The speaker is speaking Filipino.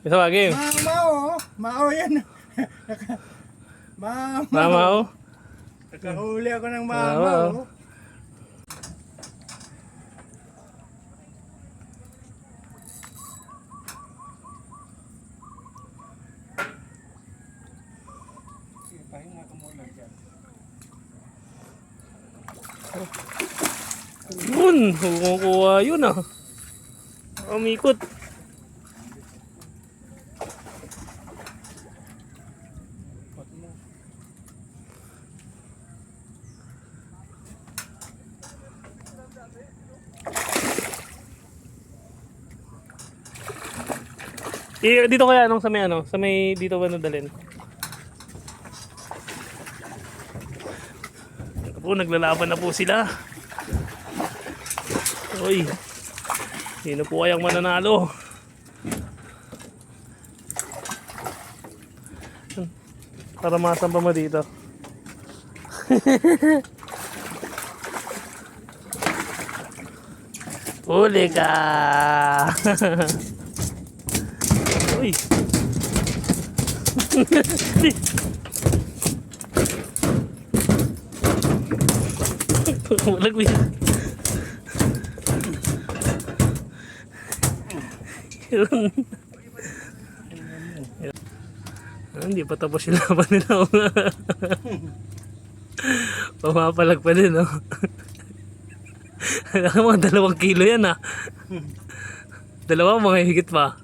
Tawagin. Mao. Mao yan. Mamaw. Nakahuli ako ng Mamaw. mamaw. Yun, kumukuha yun ah. Umikot. Dito kaya anong sa may dito ba nadalhin? Ito po, naglalaban na po sila. Uy, sino po kayang mananalo? Karamasan pa mo dito. Huli ka! Uy! Malagwin. Yun. Hindi pa tapos yung laban nila. Pumapalag pa din, no? Mga 2 kilo yan, ah. 2, mga higit pa.